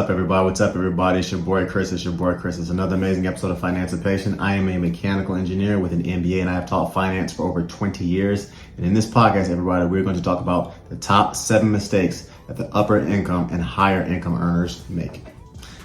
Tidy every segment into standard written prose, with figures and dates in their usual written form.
up, everybody? What's up, everybody? It's your boy Chris. It's another amazing episode of Financipation. I am a mechanical engineer with an MBA, and I have taught finance for over 20 years. And in this podcast, everybody, we're going to talk about the top 7 mistakes that the upper income and higher income earners make.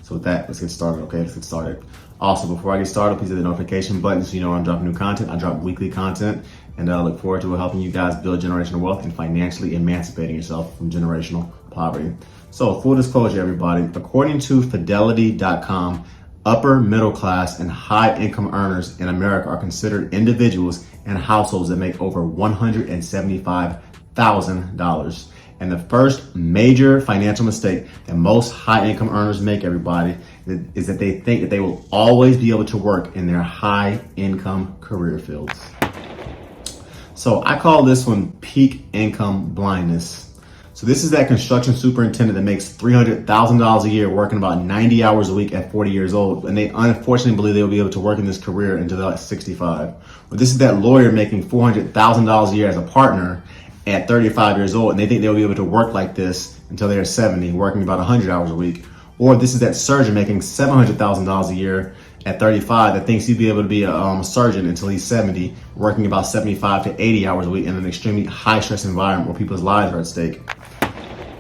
So with that, let's get started. Okay, let's get started. Also, before I get started, please hit the notification button so you know when I'm dropping new content. I drop weekly content, and I look forward to helping you guys build generational wealth and financially emancipating yourself from generational poverty. So, full disclosure, everybody, according to Fidelity.com, upper middle class and high income earners in America are considered individuals and households that make over $175,000. And the first major financial mistake that most high income earners make, everybody, is that they think that they will always be able to work in their high income career fields. So I call this one peak income blindness. So this is that construction superintendent that makes $300,000 a year working about 90 hours a week at 40 years old. And they unfortunately believe they'll be able to work in this career until they're like 65. Or this is that lawyer making $400,000 a year as a partner at 35 years old. And they think they'll be able to work like this until they're 70, working about 100 hours a week. Or this is that surgeon making $700,000 a year at 35 that thinks he'd be able to be a surgeon until he's 70, working about 75 to 80 hours a week in an extremely high stress environment where people's lives are at stake.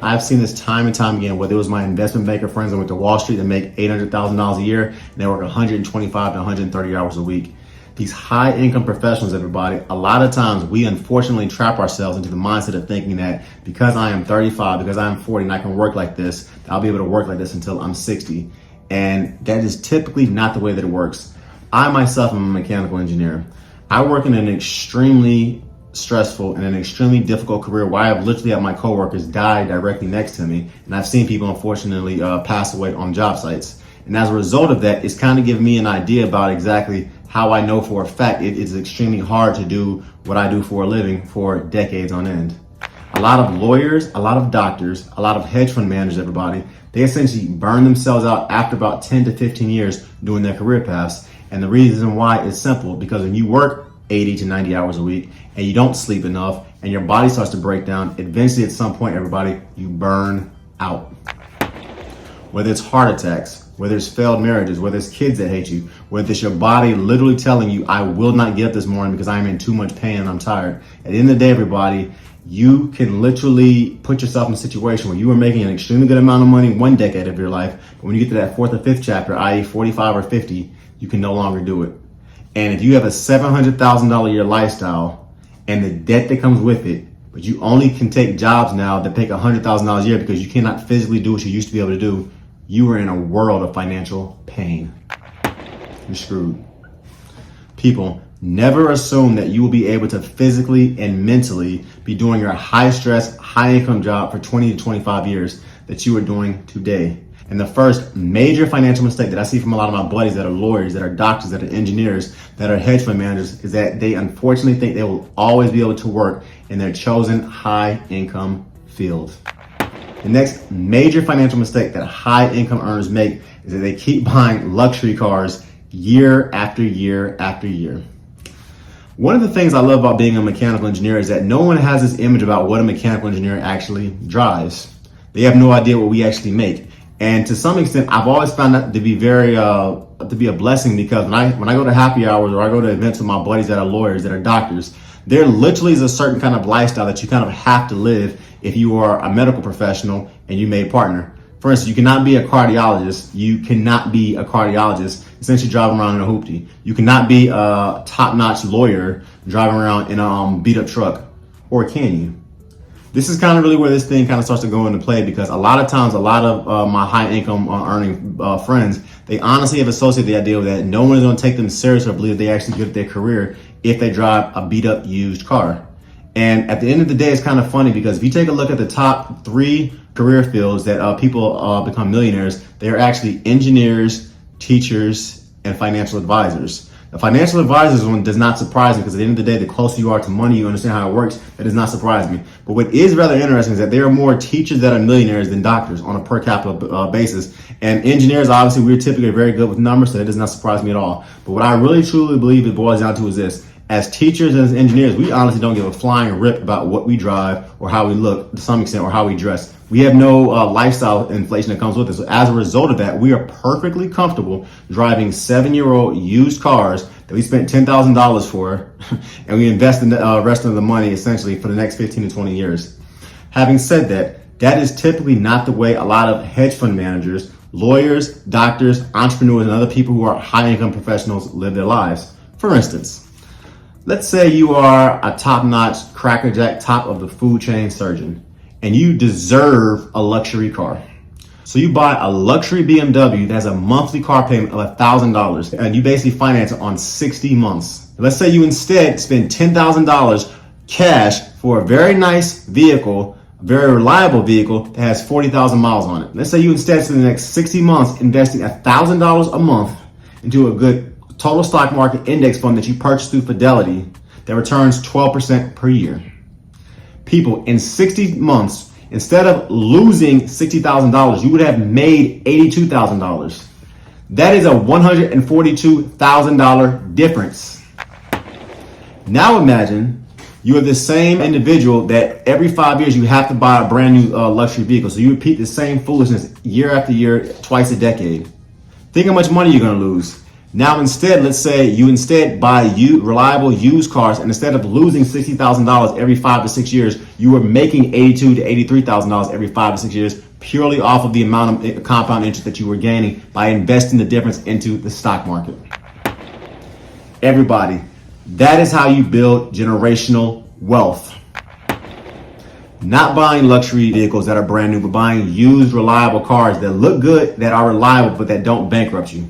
I've seen this time and time again, whether it was my investment banker friends that went to Wall Street that make $800,000 a year and they work 125 to 130 hours a week. These high income professionals, everybody, a lot of times we unfortunately trap ourselves into the mindset of thinking that because I am 35, because I am 40 and I can work like this, I'll be able to work like this until I'm 60. And that is typically not the way that it works. I myself am a mechanical engineer. I work in an extremely stressful and an extremely difficult career where I have literally had my coworkers die directly next to me. And I've seen people unfortunately pass away on job sites. And as a result of that, it's kind of given me an idea about exactly how I know for a fact it is extremely hard to do what I do for a living for decades on end. A lot of lawyers, a lot of doctors, a lot of hedge fund managers, everybody, they essentially burn themselves out after about 10 to 15 years doing their career paths. And the reason why is simple, because when you work 80 to 90 hours a week and you don't sleep enough and your body starts to break down, eventually at some point, everybody, you burn out. Whether it's heart attacks, whether it's failed marriages, whether it's kids that hate you, whether it's your body literally telling you, I will not get up this morning because I'm in too much pain and I'm tired. At the end of the day, everybody, you can literally put yourself in a situation where you are making an extremely good amount of money one decade of your life, but when you get to that 4th or 5th chapter, i.e. 45 or 50, you can no longer do it. And if you have a $700,000 a year lifestyle and the debt that comes with it, but you only can take jobs now that pay $100,000 a year because you cannot physically do what you used to be able to do, you are in a world of financial pain. You're screwed. People, never assume that you will be able to physically and mentally be doing your high stress, high income job for 20 to 25 years that you are doing today. And the first major financial mistake that I see from a lot of my buddies that are lawyers, that are doctors, that are engineers, that are hedge fund managers is that they unfortunately think they will always be able to work in their chosen high income field. The next major financial mistake that high income earners make is that they keep buying luxury cars year after year after year. One of the things I love about being a mechanical engineer is that no one has this image about what a mechanical engineer actually drives. They have no idea what we actually make. And to some extent, I've always found that to be to be a blessing, because when I go to happy hours or I go to events with my buddies that are lawyers, that are doctors, there literally is a certain kind of lifestyle that you kind of have to live if you are a medical professional and you made partner. For instance, you cannot be a cardiologist. You cannot be a cardiologist essentially driving around in a hoopty. You cannot be a top-notch lawyer driving around in a beat-up truck. Or can you? This is kind of really where this thing kind of starts to go into play, because a lot of times, a lot of my high-income earning friends, they honestly have associated the idea that no one is going to take them seriously or believe they're actually good at their career if they drive a beat-up used car. And at the end of the day, it's kind of funny, because if you take a look at the top 3 career fields that people become millionaires, they are actually engineers, teachers, and financial advisors. The financial advisors one does not surprise me, because at the end of the day, the closer you are to money, you understand how it works. That does not surprise me. But what is rather interesting is that there are more teachers that are millionaires than doctors on a per capita basis. And engineers, obviously, we're typically very good with numbers, so that does not surprise me at all. But what I really truly believe it boils down to is this. As teachers and as engineers, we honestly don't give a flying rip about what we drive or how we look to some extent or how we dress. We have no lifestyle inflation that comes with it. So as a result of that, we are perfectly comfortable driving 7-year-old used cars that we spent $10,000 for, and we invest in the rest of the money essentially for the next 15 to 20 years. Having said that, that is typically not the way a lot of hedge fund managers, lawyers, doctors, entrepreneurs, and other people who are high income professionals live their lives. For instance, let's say you are a top-notch, crackerjack, top of the food chain surgeon, and you deserve a luxury car. So you buy a luxury BMW that has a monthly car payment of $1,000, and you basically finance it on 60 months. Let's say you instead spend $10,000 cash for a very nice vehicle, a very reliable vehicle that has 40,000 miles on it. Let's say you instead spend the next 60 months investing $1,000 a month into a good total stock market index fund that you purchase through Fidelity that returns 12% per year. People, in 60 months, instead of losing $60,000, you would have made $82,000. That is a $142,000 difference. Now imagine you are the same individual that every 5 years you have to buy a brand new luxury vehicle. So you repeat the same foolishness year after year, twice a decade. Think how much money you're going to lose. Now instead, let's say you instead buy reliable used cars, and instead of losing $60,000 every 5 to 6 years, you are making $82,000 to $83,000 every 5 to 6 years purely off of the amount of compound interest that you were gaining by investing the difference into the stock market. Everybody, that is how you build generational wealth. Not buying luxury vehicles that are brand new, but buying used, reliable cars that look good, that are reliable, but that don't bankrupt you.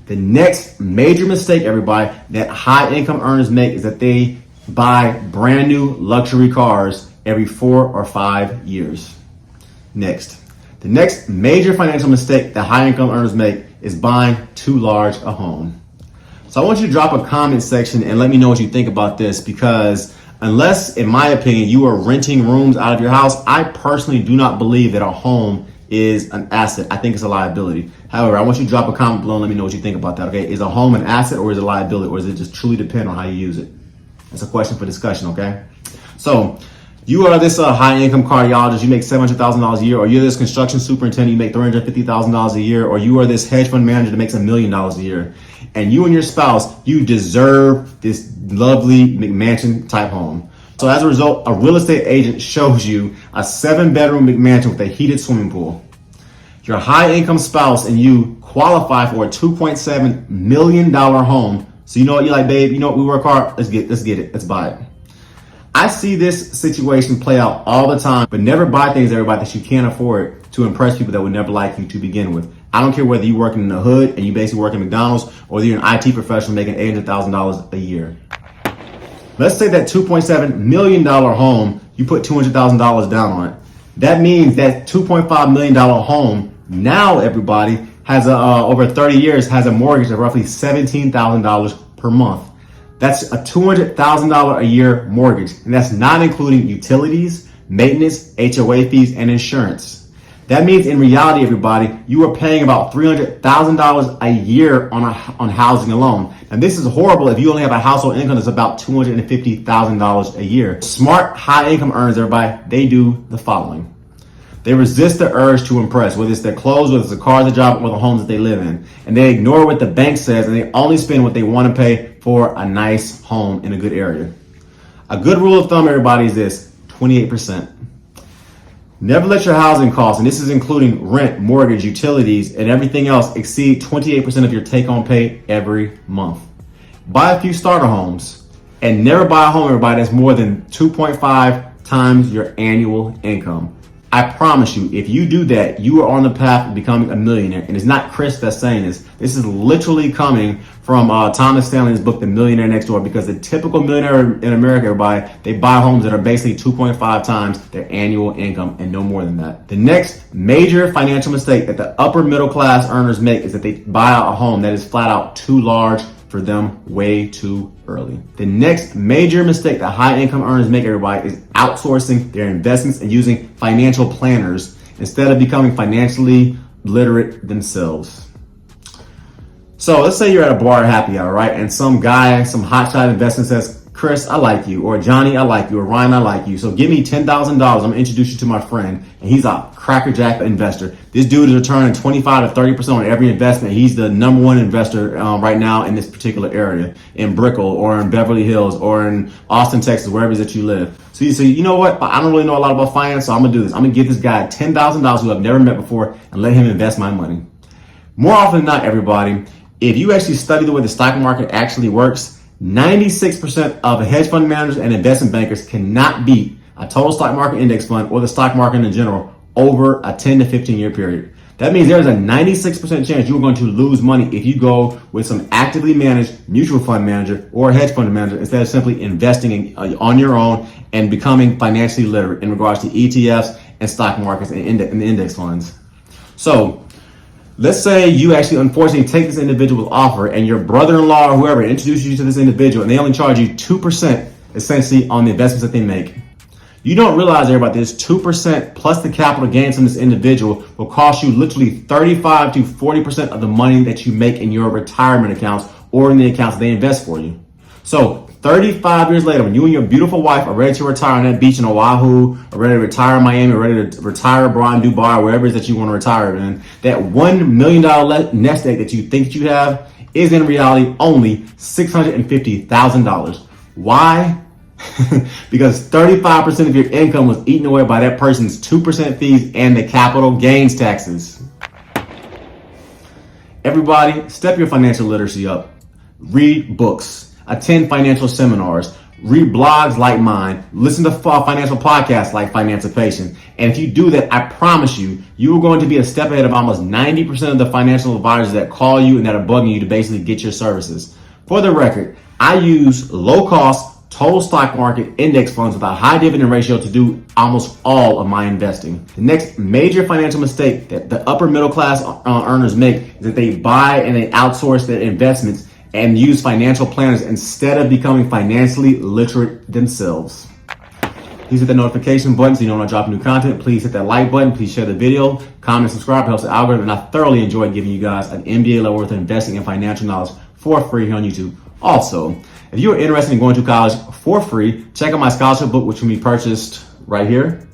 The next major mistake, everybody, that high income earners make is that they buy brand new luxury cars every 4 or 5 years. Next, the next major financial mistake that high income earners make is buying too large a home. So I want you to drop a comment section and let me know what you think about this, because unless, in my opinion, you are renting rooms out of your house, I personally do not believe that a home is an asset. I think it's a liability. However, I want you to drop a comment below and let me know what you think about that, okay? Is a home an asset or is it a liability, or does it just truly depend on how you use it? That's a question for discussion, okay? So you are this high income cardiologist, you make $700,000 a year, or you're this construction superintendent, you make $350,000 a year, or you are this hedge fund manager that makes $1 million a year, and you and your spouse, you deserve this lovely McMansion type home. So as a result, a real estate agent shows you a 7-bedroom McMansion with a heated swimming pool. Your high income spouse and you qualify for a $2.7 million home. So you know what, you're like, babe, you know what, we work hard, let's get it, let's buy it. I see this situation play out all the time, but never buy things, everybody, that you can't afford to impress people that would never like you to begin with. I don't care whether you're working in the hood and you basically work at McDonald's, or you're an IT professional making $800,000 a year. Let's say that $2.7 million home, you put $200,000 down on it. That means that $2.5 million home now, everybody, has over 30 years, has a mortgage of roughly $17,000 per month. That's a $200,000 a year mortgage, and that's not including utilities, maintenance, HOA fees, and insurance. That means in reality, everybody, you are paying about $300,000 a year on housing alone. And this is horrible if you only have a household income that's about $250,000 a year. Smart high income earners, everybody, they do the following. They resist the urge to impress, whether it's their clothes, whether it's the cars they drive, or the homes that they live in. And they ignore what the bank says, and they only spend what they want to pay for a nice home in a good area. A good rule of thumb, everybody, is this: 28%. Never let your housing costs, and this is including rent, mortgage, utilities, and everything else, exceed 28% of your take-home pay every month. Buy a few starter homes, and never buy a home, everybody, that's more than 2.5 times your annual income. I promise you, if you do that, you are on the path of becoming a millionaire. And it's not Chris that's saying this. This is literally coming from Thomas Stanley's book, The Millionaire Next Door, because the typical millionaire in America, everybody, they buy homes that are basically 2.5 times their annual income and no more than that. The next major financial mistake that the upper middle class earners make is that they buy a home that is flat out too large for them way too early. The next major mistake that high income earners make, everybody, is outsourcing their investments and using financial planners instead of becoming financially literate themselves. So let's say you're at a bar happy hour, right? And some guy, some hotshot investor says, Chris, I like you, or Johnny, I like you, or Ryan, I like you. So give me $10,000. I'm gonna introduce you to my friend, and he's a crackerjack investor. This dude is returning 25 to 30% on every investment. He's the number one investor right now in this particular area, in Brickell, or in Beverly Hills, or in Austin, Texas, wherever it is that you live. So you say, you know what? I don't really know a lot about finance, so I'm gonna do this. I'm gonna give this guy $10,000 who I've never met before, and let him invest my money. More often than not, everybody, if you actually study the way the stock market actually works, 96% of hedge fund managers and investment bankers cannot beat a total stock market index fund or the stock market in general over a 10 to 15 year period. That means there's a 96% chance you're going to lose money if you go with some actively managed mutual fund manager or a hedge fund manager instead of simply investing on your own and becoming financially literate in regards to ETFs and stock markets and index funds. So let's say you actually unfortunately take this individual's offer and your brother-in-law or whoever introduces you to this individual and they only charge you 2% essentially on the investments that they make. You don't realize, everybody, this 2% plus the capital gains from this individual will cost you literally 35 to 40% of the money that you make in your retirement accounts or in the accounts that they invest for you. So 35 years later, when you and your beautiful wife are ready to retire on that beach in Oahu, or ready to retire in Miami, or ready to retire abroad in Dubai, or wherever it is that you want to retire in, that $1 million nest egg that you think you have is in reality only $650,000. Why? Because 35% of your income was eaten away by that person's 2% fees and the capital gains taxes. Everybody, step your financial literacy up. Read books. Attend financial seminars, read blogs like mine, listen to financial podcasts like Financipation. And if you do that, I promise you, you are going to be a step ahead of almost 90% of the financial advisors that call you and that are bugging you to basically get your services. For the record, I use low cost, total stock market index funds with a high dividend ratio to do almost all of my investing. The next major financial mistake that the upper middle class earners make is that they buy and they outsource their investments and use financial planners instead of becoming financially literate themselves. Please hit that notification button so you know when I drop new content. Please hit that like button. Please share the video, comment, subscribe. It helps the algorithm. And I thoroughly enjoy giving you guys an MBA level worth of investing and financial knowledge for free here on YouTube. Also, if you are interested in going to college for free, check out my scholarship book, which can be purchased right here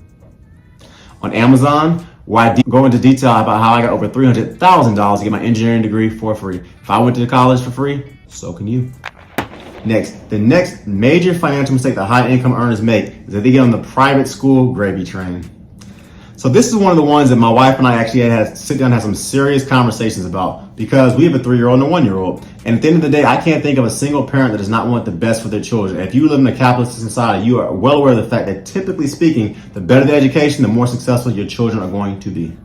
on Amazon, where I go into detail about how I got over $300,000 to get my engineering degree for free. If I went to college for free, so can you. Next, the next major financial mistake that high income earners make is that they get on the private school gravy train. So this is one of the ones that my wife and I actually had to sit down and have some serious conversations about, because we have a 3-year-old and a 1-year-old. And at the end of the day, I can't think of a single parent that does not want the best for their children. If you live in a capitalist society, you are well aware of the fact that typically speaking, the better the education, the more successful your children are going to be.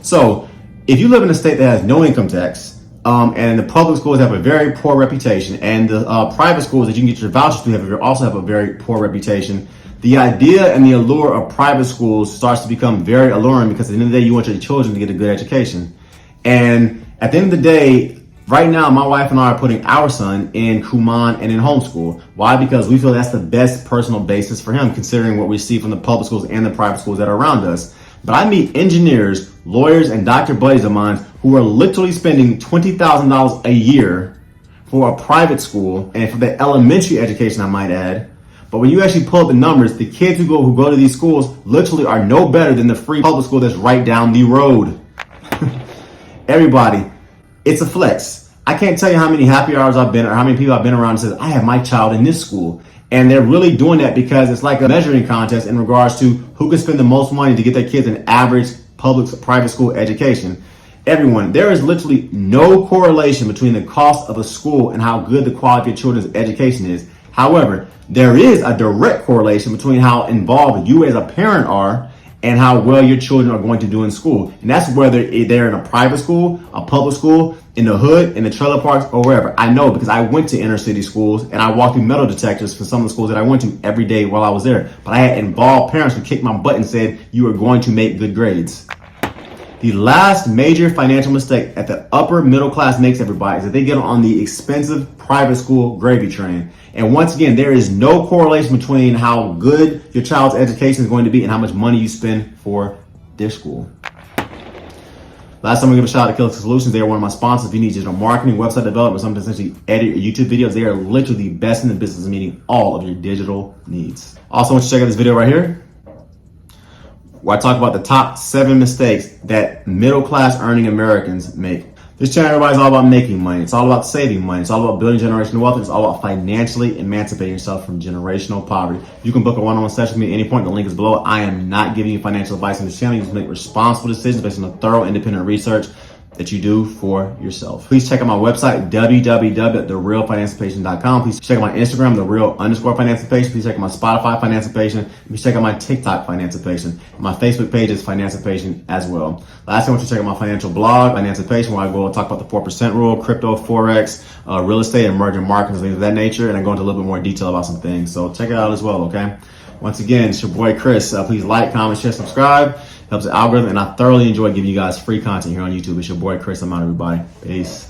So if you live in a state that has no income tax, and the public schools have a very poor reputation, and the private schools that you can get your vouchers to also have a very poor reputation, the idea and the allure of private schools starts to become very alluring, because at the end of the day, you want your children to get a good education. And at the end of the day, right now, my wife and I are putting our son in Kumon and in homeschool. Why? Because we feel that's the best personal basis for him, considering what we see from the public schools and the private schools that are around us. But I meet engineers, lawyers, and doctor buddies of mine who are literally spending $20,000 a year for a private school, and for the elementary education, I might add. But when you actually pull up the numbers, the kids who go to these schools literally are no better than the free public school that's right down the road. Everybody, it's a flex. I can't tell you how many happy hours I've been, or how many people I've been around that says, I have my child in this school. And they're really doing that because it's like a measuring contest in regards to who can spend the most money to get their kids an average private school education. Everyone, there is literally no correlation between the cost of a school and how good the quality of your children's education is. However, there is a direct correlation between how involved you as a parent are and how well your children are going to do in school. And that's whether they're in a private school, a public school, in the hood, in the trailer parks, or wherever. I know because I went to inner city schools and I walked through metal detectors for some of the schools that I went to every day while I was there. But I had involved parents who kicked my butt and said, you are going to make good grades. The last major financial mistake that the upper middle class makes, everybody, is that they get on the expensive private school gravy train. And once again, there is no correlation between how good your child's education is going to be and how much money you spend for their school. Last time we give a shout out to Killer Solutions. They are one of my sponsors. If you need digital marketing, website development, something to essentially edit your YouTube videos, they are literally the best in the business, meeting all of your digital needs. Also, I want you to check out this video right here, where I talk about the top 7 mistakes that middle-class earning Americans make. This channel, everybody's all about making money. It's all about saving money. It's all about building generational wealth. It's all about financially emancipating yourself from generational poverty. You can book a one-on-one session with me at any point. The link is below. I am not giving you financial advice on this channel. You just make responsible decisions based on the thorough independent research that you do for yourself. Please check out my website, www.therealfinancipation.com. Please check out my Instagram, @thereal_financipation. Please check out my Spotify Financipation. Please check out my TikTok Financipation. My Facebook page is Financipation as well. Lastly, I want you to check out my financial blog, Financipation, where I go and talk about the 4% rule, crypto, Forex, real estate, emerging markets, things of that nature. And I go into a little bit more detail about some things. So check it out as well, okay? Once again, it's your boy Chris. Please like, comment, share, subscribe. Helps the algorithm, and I thoroughly enjoy giving you guys free content here on YouTube. It's your boy Chris. I'm out, everybody. Peace.